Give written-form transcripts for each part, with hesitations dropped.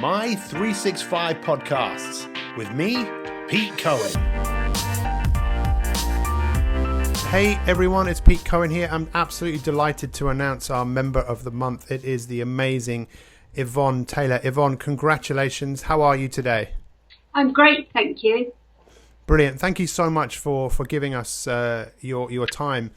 My 365 Podcasts with me, Pete Cohen. Hey everyone, it's Pete Cohen here. I'm absolutely delighted to announce our member of the month. It is the amazing Yvonne Taylor. Yvonne, congratulations. How are you today? I'm great, thank you. Brilliant. Thank you so much for giving us your time.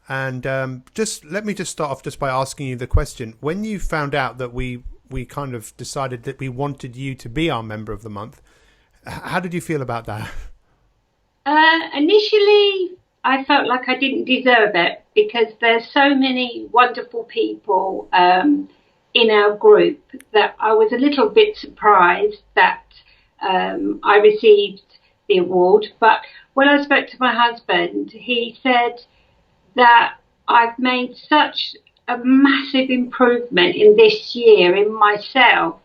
And let me start off just by asking you the question. When you found out that we kind of decided that we wanted you to be our member of the month, how did you feel about that? Initially, I felt like I didn't deserve it because there's so many wonderful people in our group that I was a little bit surprised that I received the award. But when I spoke to my husband, he said that I've made such a massive improvement in this year in myself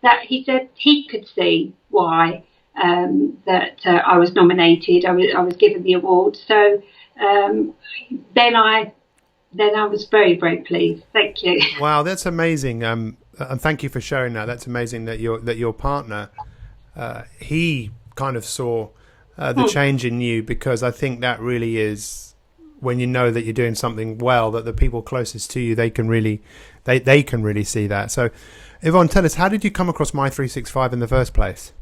that he said he could see why that I was nominated. I was given the award. So then I was very, very pleased. Thank you. Wow, that's amazing. And thank you for sharing that. That's amazing that your partner he kind of saw the change in you, because I think that really is, when you know that you're doing something well, that the people closest to you, they can really see that. So, Yvonne, tell us, how did you come across My 365 in the first place?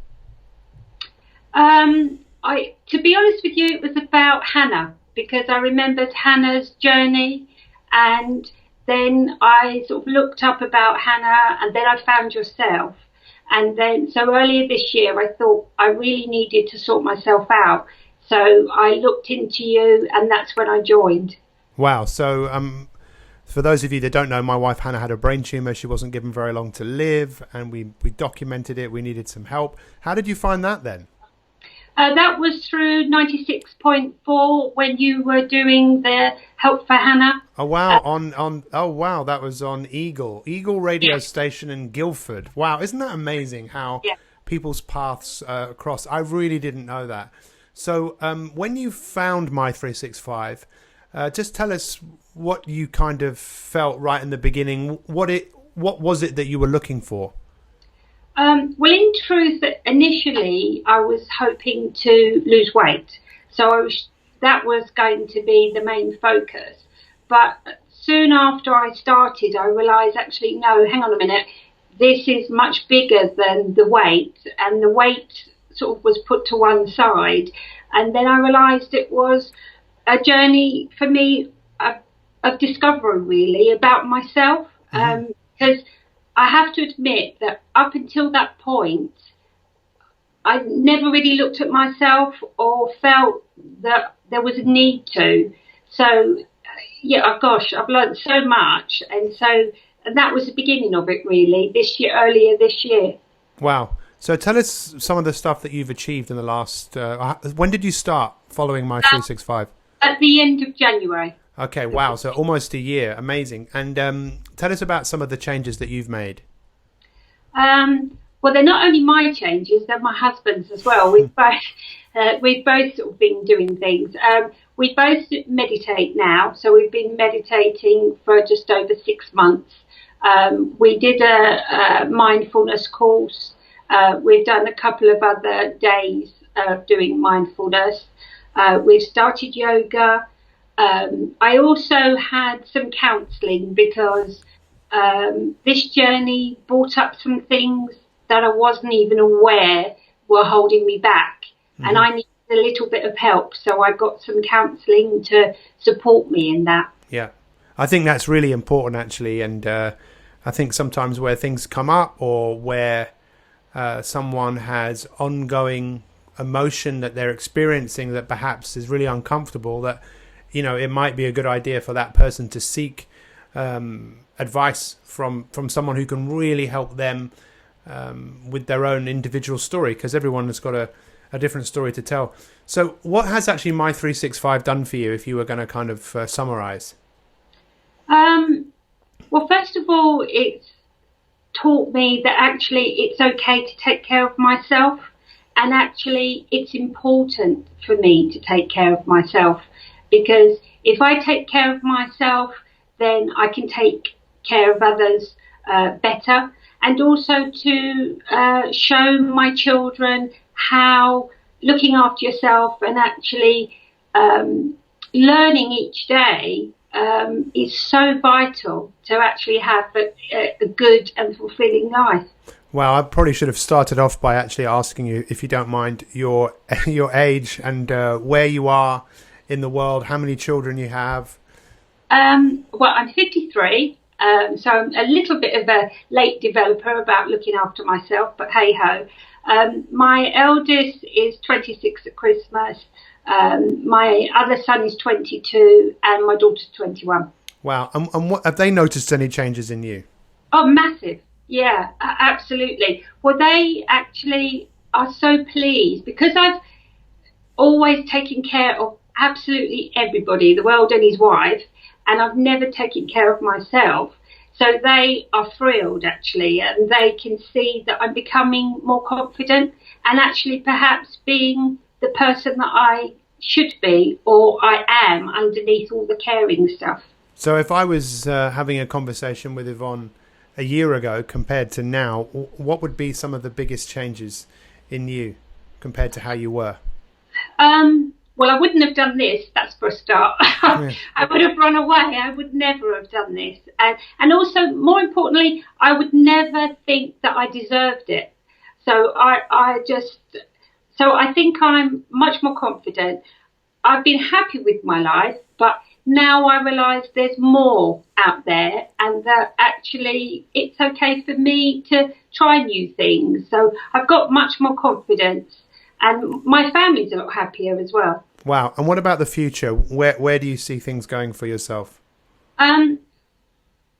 To be honest with you, it was about Hannah, because I remembered Hannah's journey, and then I sort of looked up about Hannah, and then I found yourself. And then, so earlier this year, I thought I really needed to sort myself out. So I looked into you, and that's when I joined. Wow. So for those of you that don't know, my wife Hannah had a brain tumour. She wasn't given very long to live, and we documented it. We needed some help. How did you find that then? That was through 96.4 when you were doing the Help for Hannah. Oh wow! Wow, that was on Eagle radio station in Guildford. Wow, isn't that amazing how people's paths cross? I really didn't know that. So when you found My 365, just tell us what you kind of felt right in the beginning. What was it that you were looking for? Well, in truth, initially I was hoping to lose weight. So that was going to be the main focus. But soon after I started, I realised, actually, no, hang on a minute. This is much bigger than the weight, and the weight sort of was put to one side. And then I realised it was a journey for me of discovery, really, about myself. Because I have to admit that up until that point, I never really looked at myself or felt that there was a need to. So, I've learned so much. And that was the beginning of it, really, earlier this year. Wow. So tell us some of the stuff that you've achieved in the last... when did you start following My 365? At the end of January. Okay, wow. So almost a year. Amazing. And tell us about some of the changes that you've made. Well, they're not only my changes, they're my husband's as well. We've both sort of been doing things. We both meditate now. So we've been meditating for just over 6 months. We did a mindfulness course. We've done a couple of other days of doing mindfulness. We've started yoga. I also had some counselling because this journey brought up some things that I wasn't even aware were holding me back. And I needed a little bit of help. So I got some counselling to support me in that. Yeah, I think that's really important, actually. And I think sometimes where things come up, or where someone has ongoing emotion that they're experiencing that perhaps is really uncomfortable, that, you know, it might be a good idea for that person to seek advice from someone who can really help them with their own individual story, because everyone has got a different story to tell. So what has actually My 365 done for you, if you were going to kind of summarize? Well, first of all, it's taught me that actually it's okay to take care of myself, and actually it's important for me to take care of myself, because if I take care of myself, then I can take care of others better. and also to show my children how looking after yourself and actually learning each day is so vital to actually have a good and fulfilling life. Well, I probably should have started off by actually asking you, if you don't mind, your age and where you are in the world, how many children you have. Well, I'm 53, so I'm a little bit of a late developer about looking after myself, but hey-ho. My eldest is 26 at Christmas. My other son is 22 and my daughter's 21. Wow. And what, have they noticed any changes in you? Oh, massive. Yeah, absolutely. Well, they actually are so pleased because I've always taken care of absolutely everybody, the world and his wife, and I've never taken care of myself. So they are thrilled, actually, and they can see that I'm becoming more confident and actually perhaps being the person that I should be or I am underneath all the caring stuff. So if I was having a conversation with Yvonne a year ago compared to now, what would be some of the biggest changes in you compared to how you were? Well, I wouldn't have done this, that's for a start. Yeah. I would have run away. I would never have done this. And also, more importantly, I would never think that I deserved it. So I think I'm much more confident. I've been happy with my life, but now I realise there's more out there and that actually it's okay for me to try new things. So I've got much more confidence. And my family's a lot happier as well. Wow. And what about the future? Where do you see things going for yourself? I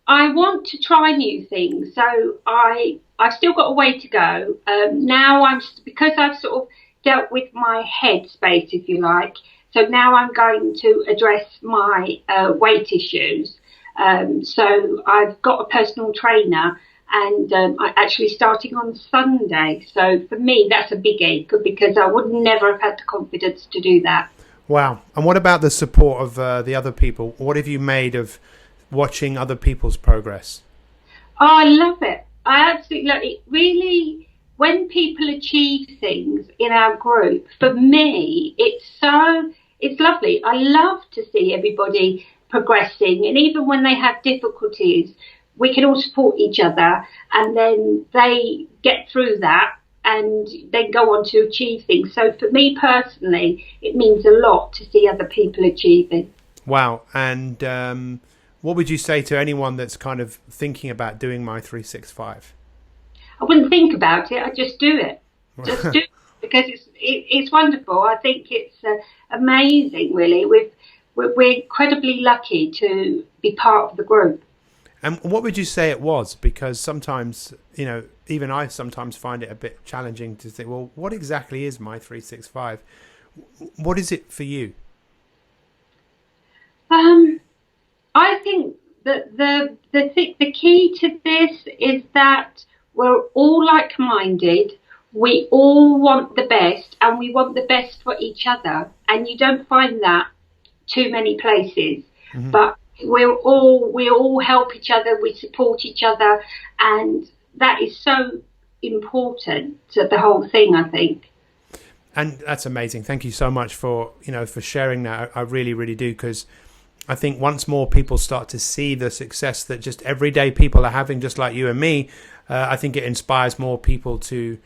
want to try new things. So I've still got a way to go. Now because I've sort of dealt with my head space, if you like. So now I'm going to address my weight issues. So I've got a personal trainer. And I'm actually starting on Sunday. So for me, that's a big ache because I would never have had the confidence to do that. Wow. And what about the support of the other people? What have you made of watching other people's progress? Oh, I love it. I absolutely love it. Really, when people achieve things in our group, for me, it's lovely. I love to see everybody progressing. And even when they have difficulties, we can all support each other and then they get through that and then go on to achieve things. So for me personally, it means a lot to see other people achieving. Wow. And what would you say to anyone that's kind of thinking about doing My 365? I wouldn't think about it. I'd just do it. Just do it because it's wonderful. I think it's amazing, really. We're incredibly lucky to be part of the group. And what would you say it was? Because sometimes, even I sometimes find it a bit challenging to think, well, what exactly is My 365? What is it for you? I think that the key to this is that we're all like-minded. We all want the best, and we want the best for each other. And you don't find that too many places. Mm-hmm. But we all help each other, we support each other, and that is so important to the whole thing, I think. And that's amazing. Thank you so much for sharing that. I really, really do, because I think once more people start to see the success that just everyday people are having, just like you and me, I think it inspires more people to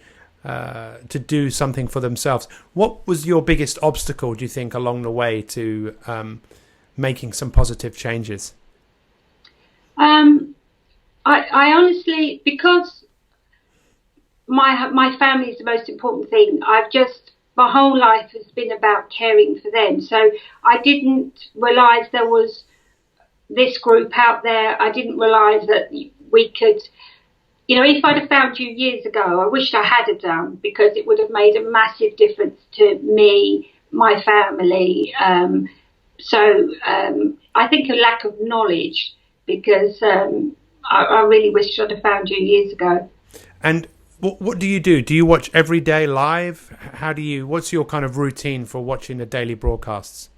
do something for themselves. What was your biggest obstacle, do you think, along the way to making some positive changes? I honestly, because my family is the most important thing, my whole life has been about caring for them. So I didn't realise there was this group out there. I didn't realise that we could, if I'd have found you years ago, I wished I had have done, because it would have made a massive difference to me, my family. So I think a lack of knowledge, because I really wish I'd have found you years ago. And what do you do? Do you watch every day live? What's your kind of routine for watching the daily broadcasts?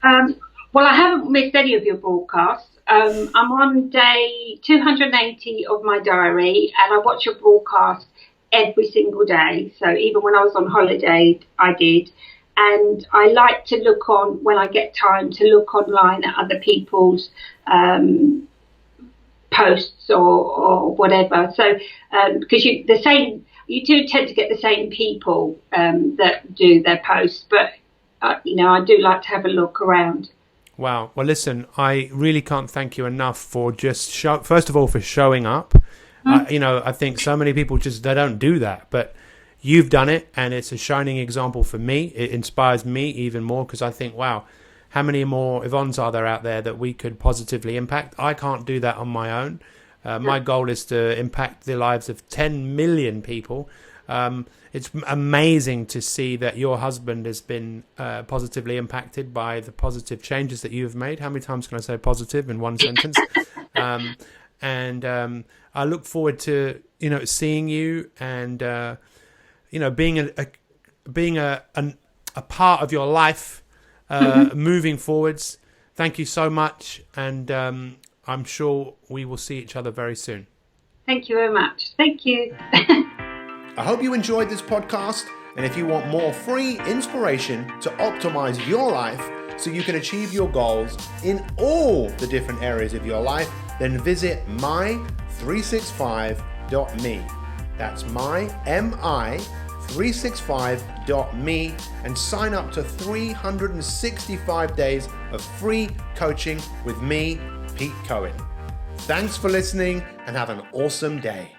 Well, I haven't missed any of your broadcasts. I'm on day 280 of my diary, and I watch a broadcast every single day. So even when I was on holiday, I did. And I like to look on, when I get time, to look online at other people's posts or whatever. So because you do tend to get the same people that do their posts, but I do like to have a look around. Wow. Well, listen, I really can't thank you enough for just first of all for showing up. I think so many people they don't do that, but you've done it, and it's a shining example for me. It inspires me even more, because I think, wow, how many more Yvonnes are there out there that we could positively impact? I can't do that on my own. My goal is to impact the lives of 10 million people. It's amazing to see that your husband has been positively impacted by the positive changes that you have made. How many times can I say positive in one sentence? And I look forward to seeing you and being a part of your life moving forwards. Thank you so much, and I'm sure we will see each other very soon. Thank you very much. Thank you. I hope you enjoyed this podcast, and if you want more free inspiration to optimize your life so you can achieve your goals in all the different areas of your life, then visit my365.me. That's mi365.me, and sign up to 365 days of free coaching with me, Pete Cohen. Thanks for listening, and have an awesome day.